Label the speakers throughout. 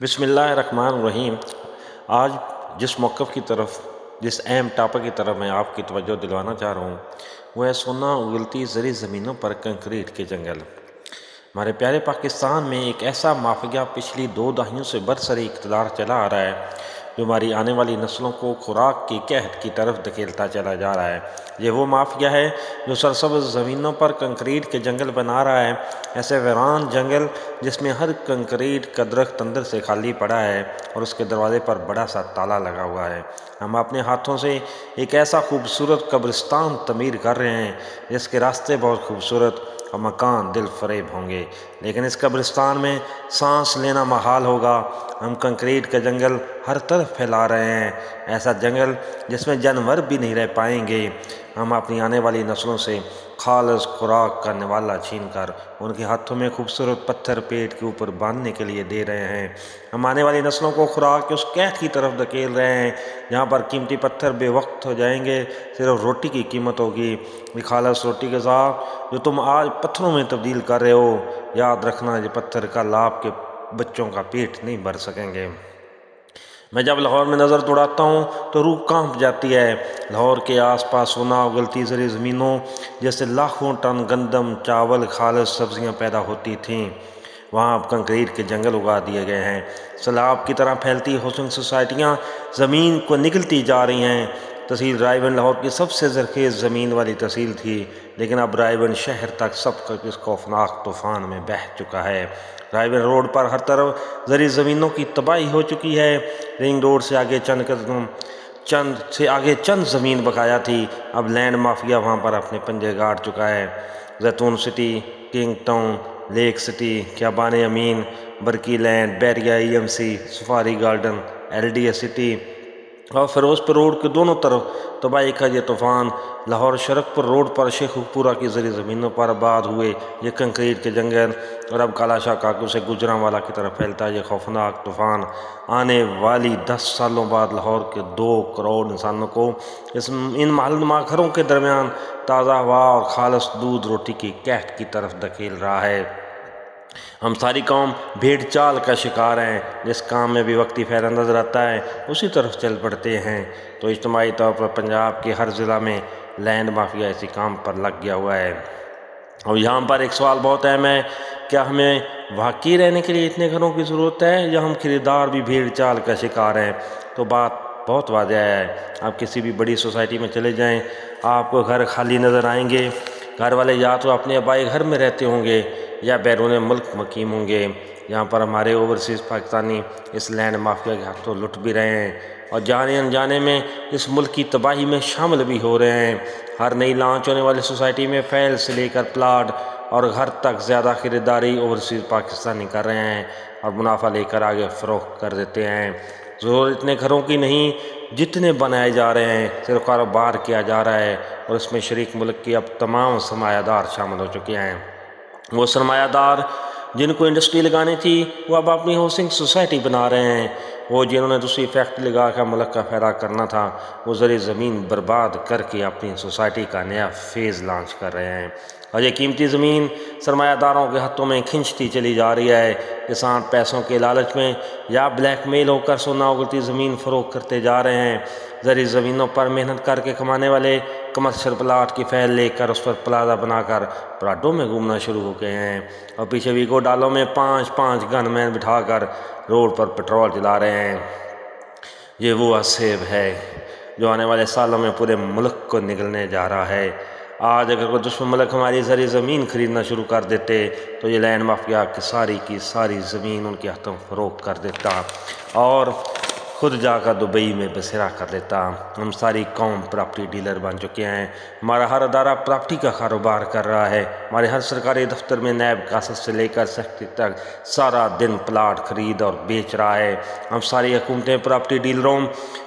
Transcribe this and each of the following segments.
Speaker 1: بسم اللہ الرحمن الرحیم۔ آج جس موقف کی طرف، جس اہم ٹاپک کی طرف میں آپ کی توجہ دلوانا چاہ رہا ہوں وہ ہے سونا اگلتی زرعی زمینوں پر کنکریٹ کے جنگل۔ ہمارے پیارے پاکستان میں ایک ایسا مافیا پچھلی 2 دہائیوں سے برسر اقتدار چلا آ رہا ہے جو ہماری آنے والی نسلوں کو خوراک کی قحط کی طرف دھکیلتا چلا جا رہا ہے۔ یہ وہ مافیا ہے جو سرسبز زمینوں پر کنکریٹ کے جنگل بنا رہا ہے، ایسے ویران جنگل جس میں ہر کنکریٹ کا درخت اندر سے خالی پڑا ہے اور اس کے دروازے پر بڑا سا تالا لگا ہوا ہے۔ ہم اپنے ہاتھوں سے ایک ایسا خوبصورت قبرستان تعمیر کر رہے ہیں جس کے راستے بہت خوبصورت اور مکان دل فریب ہوں گے، لیکن اس قبرستان میں سانس لینا محال ہوگا۔ ہم کنکریٹ کا جنگل ہر طرف پھیلا رہے ہیں، ایسا جنگل جس میں جانور بھی نہیں رہ پائیں گے۔ ہم اپنی آنے والی نسلوں سے خالص خوراک کا نوالا چھین کر ان کے ہاتھوں میں خوبصورت پتھر پیٹ کے اوپر باندھنے کے لیے دے رہے ہیں۔ ہم آنے والی نسلوں کو خوراک کے اس قحط کی طرف دھکیل رہے ہیں جہاں پر قیمتی پتھر بے وقت ہو جائیں گے، صرف روٹی کی قیمت ہوگی۔ یہ خالص روٹی غذا جو تم آج پتھروں میں تبدیل کر رہے ہو، یاد رکھنا یہ پتھر کل آپ کے بچوں کا پیٹ نہیں بھر سکیں گے۔ میں جب لاہور میں نظر دوڑاتا ہوں تو روح کانپ جاتی ہے۔ لاہور کے آس پاس سونا اگلتی زرعی زمینوں جیسے لاکھوں ٹن گندم، چاول، خالص سبزیاں پیدا ہوتی تھیں، وہاں اب کنکریٹ کے جنگل اگا دیے گئے ہیں۔ سیلاب کی طرح پھیلتی ہاؤسنگ سوسائٹیاں زمین کو نگلتی جا رہی ہیں۔ تحصیل رائے گنج لاہور کی سب سے زرخیز زمین والی تحصیل تھی، لیکن اب رائے گنج شہر تک سب کچھ اس خوفناک طوفان میں بہہ چکا ہے۔ رائے گنج روڈ پر ہر طرف زرعی زمینوں کی تباہی ہو چکی ہے۔ رنگ روڈ سے آگے چند زمین بقایا تھی، اب لینڈ مافیا وہاں پر اپنے پنجے گاڑ چکا ہے۔ Zaitoon City, King Town, Lake City, Khayaban Amin, Burki Land, بیریا EMC، Safari Garden, LDA City اور فیروز پور روڈ کے دونوں طرف تباہی کا یہ طوفان۔ لاہور شرق پور روڈ پر شیخ پورہ کی زرعی زمینوں پر آباد ہوئے یہ کنکریٹ کے جنگل اور اب کالا شاہ کاکو سے گوجرانوالا کی طرف پھیلتا یہ خوفناک طوفان آنے والی 10 سالوں بعد لاہور کے 2 کروڑ انسانوں کو ان محل نما گھروں کے درمیان تازہ ہوا اور خالص دودھ روٹی کی قحط کی طرف دھکیل رہا ہے۔ ہم ساری قوم بھیڑ چال کا شکار ہیں، جس کام میں بھی وقتی فائدہ نظر آتا ہے اسی طرف چل پڑتے ہیں۔ تو اجتماعی طور پر پنجاب کے ہر ضلع میں لینڈ مافیا اسی کام پر لگ گیا ہوا ہے۔ اور یہاں پر ایک سوال بہت اہم ہے، کیا ہمیں واقعی رہنے کے لیے اتنے گھروں کی ضرورت ہے یا ہم خریدار بھی بھیڑ چال کا شکار ہیں؟ تو بات بہت واضح ہے۔ آپ کسی بھی بڑی سوسائٹی میں چلے جائیں، آپ کو گھر خالی نظر آئیں گے۔ گھر والے یا تو اپنے آبائی گھر میں رہتے ہوں گے یا بیرون ملک مقیم ہوں گے۔ یہاں پر ہمارے اوورسیز پاکستانی اس لینڈ مافیا کے ہاتھوں لٹ بھی رہے ہیں اور جانے انجانے میں اس ملک کی تباہی میں شامل بھی ہو رہے ہیں۔ ہر نئی لانچ ہونے والی سوسائٹی میں فیل سے لے کر پلاٹ اور گھر تک زیادہ خریداری اوورسیز پاکستانی کر رہے ہیں اور منافع لے کر آگے فروخت کر دیتے ہیں۔ ضرورت اتنے گھروں کی نہیں جتنے بنائے جا رہے ہیں، صرف کاروبار کیا جا رہا ہے اور اس میں شریک ملک کے اب تمام سرمایہ دار شامل ہو چکے ہیں۔ وہ سرمایہ دار جن کو انڈسٹری لگانی تھی وہ اب اپنی ہاؤسنگ سوسائٹی بنا رہے ہیں۔ وہ جنہوں نے دوسری فیکٹری لگا کر ملک کا فائدہ کرنا تھا وہ زرعی زمین برباد کر کے اپنی سوسائٹی کا نیا فیز لانچ کر رہے ہیں اور یہ قیمتی زمین سرمایہ داروں کے ہاتھوں میں کھنچتی چلی جا رہی ہے۔ کسان پیسوں کے لالچ میں یا بلیک میل ہو کر سونا اگلتی زمین فروخت کرتے جا رہے ہیں۔ زرعی زمینوں پر محنت کر کے کمانے والے کمرشل پلاٹ کی فیل لے کر اس پر پلازا بنا کر پلاٹوں میں گھومنا شروع ہو گئے ہیں اور پیچھے ویگو ڈالوں میں 5 گن مین بٹھا کر روڈ پر پیٹرول چلا رہے ہیں۔ یہ وہ عصیب ہے جو آنے والے سالوں میں پورے ملک کو نگلنے جا رہا ہے۔ آج اگر کوئی دشمن ملک ہماری زرعی زمین خریدنا شروع کر دیتے تو یہ لینڈ مافیا کی ساری زمین ان کے ہاتھوں فروخت کر دیتا اور خود جا کر دبئی میں بسیرا کر لیتا۔ ہم ساری قوم پراپرٹی ڈیلر بن چکے ہیں۔ ہمارا ہر ادارہ پراپرٹی کا کاروبار کر رہا ہے۔ ہمارے ہر سرکاری دفتر میں نیب کاسٹ سے لے کر سیکٹری تک سارا دن پلاٹ خرید اور بیچ رہا ہے۔ ہم ساری حکومتیں پراپرٹی ڈیلروں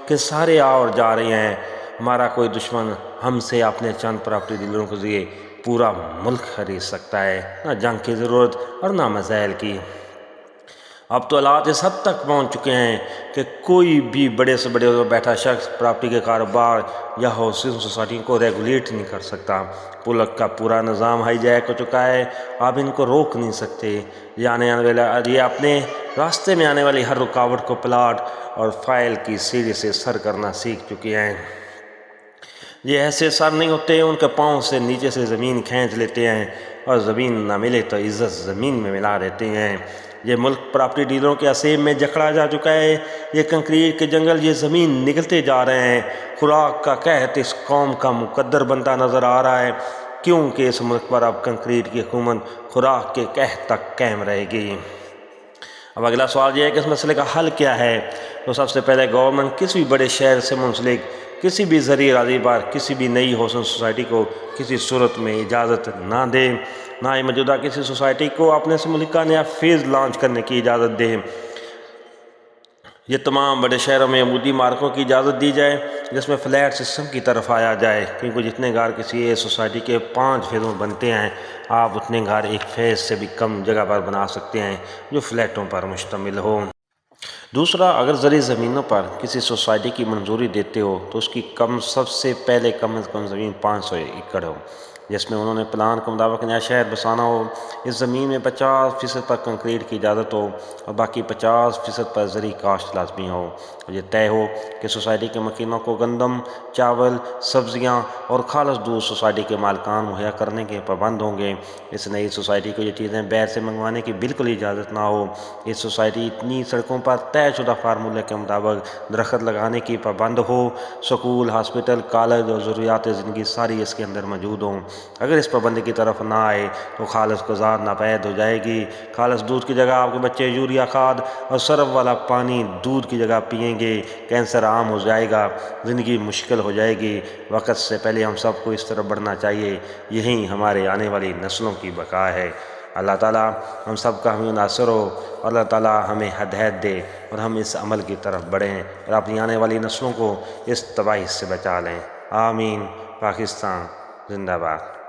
Speaker 1: کے سارے آ اور جا رہی ہیں۔ ہمارا کوئی دشمن ہم سے اپنے چند پراپرٹی ڈیلروں کے ذریعے پورا ملک خرید سکتا ہے، نہ جنگ کی ضرورت اور نہ میزائل کی۔ اب تو حالات اس حد تک پہنچ چکے ہیں کہ کوئی بھی بڑے سے بڑے بیٹھا شخص پراپرٹی کے کاروبار یا ہاؤسنگ سوسائٹی کو ریگولیٹ نہیں کر سکتا۔ ملک کا پورا نظام ہائی جیک ہو چکا ہے، آپ ان کو روک نہیں سکتے۔ یہ اپنے راستے میں آنے والی ہر رکاوٹ کو پلاٹ اور فائل کی سیڑھی سے سر کرنا سیکھ چکی ہیں۔ یہ ایسے سر نہیں ہوتے، ان کے پاؤں سے نیچے سے زمین کھینچ لیتے ہیں اور زمین نہ ملے تو عزت زمین میں ملا دیتے ہیں۔ یہ ملک پراپرٹی ڈیلروں کے اسیب میں جکڑا جا چکا ہے۔ یہ کنکریٹ کے جنگل، یہ زمین نگلتے جا رہے ہیں۔ خوراک کا قحط اس قوم کا مقدر بنتا نظر آ رہا ہے، کیونکہ اس ملک پر اب کنکریٹ کی حکومت خوراک کے قحط تک قائم رہے گی۔ اب اگلا سوال یہ ہے کہ اس مسئلے کا حل کیا ہے؟ تو سب سے پہلے گورنمنٹ کسی بھی بڑے شہر سے منسلک کسی بھی زرعی اراضی پر کسی بھی نئی ہاؤسنگ سوسائٹی کو کسی صورت میں اجازت نہ دے، نہ ہی موجودہ کسی سوسائٹی کو اپنے سے ملکہ نیا فیز لانچ کرنے کی اجازت دے۔ یہ تمام بڑے شہروں میں عمودی مارکوں کی اجازت دی جائے، جس میں فلیٹ سسٹم کی طرف آیا جائے، کیونکہ جتنے گھر کسی ایک سوسائٹی کے 5 فیزوں بنتے ہیں، آپ اتنے گھر ایک فیز سے بھی کم جگہ پر بنا سکتے ہیں جو فلیٹوں پر مشتمل ہو۔ دوسرا، اگر زرعی زمینوں پر کسی سوسائٹی کی منظوری دیتے ہو تو اس کی سب سے پہلے کم از کم زمین 500 ایکڑ ہو، جس میں انہوں نے پلان کے مطابق نیا شہر بسانا ہو۔ اس زمین میں 50% پر کنکریٹ کی اجازت ہو اور باقی 50% پر زرعی کاشت لازمی ہو، اور یہ طے ہو کہ سوسائٹی کے مکینوں کو گندم، چاول، سبزیاں اور خالص دودھ سوسائٹی کے مالکان مہیا کرنے کے پابند ہوں گے۔ اس نئی سوسائٹی کو یہ چیزیں باہر سے منگوانے کی بالکل اجازت نہ ہو۔ یہ سوسائٹی اتنی سڑکوں پر طے شدہ فارمولے کے مطابق درخت لگانے کی پابند ہو۔ سکول، ہاسپٹل، کالج اور ضروریات زندگی ساری اس کے اندر موجود ہوں۔ اگر اس پابندی کی طرف نہ آئے تو خالص غذا ناپید ہو جائے گی۔ خالص دودھ کی جگہ آپ کے بچے یوریا کھاد اور سرف والا پانی دودھ کی جگہ پئیں گے۔ کینسر عام ہو جائے گا، زندگی مشکل ہو جائے گی۔ وقت سے پہلے ہم سب کو اس طرف بڑھنا چاہیے، یہی ہمارے آنے والی نسلوں کی بقا ہے۔ اللہ تعالیٰ ہم سب کا ہمیں ناصر ہو، اور اللہ تعالیٰ ہمیں ہدایت دے اور ہم اس عمل کی طرف بڑھیں اور اپنی آنے والی نسلوں کو اس تباہی سے بچا لیں۔ آمین۔ پاکستان زندہ باد۔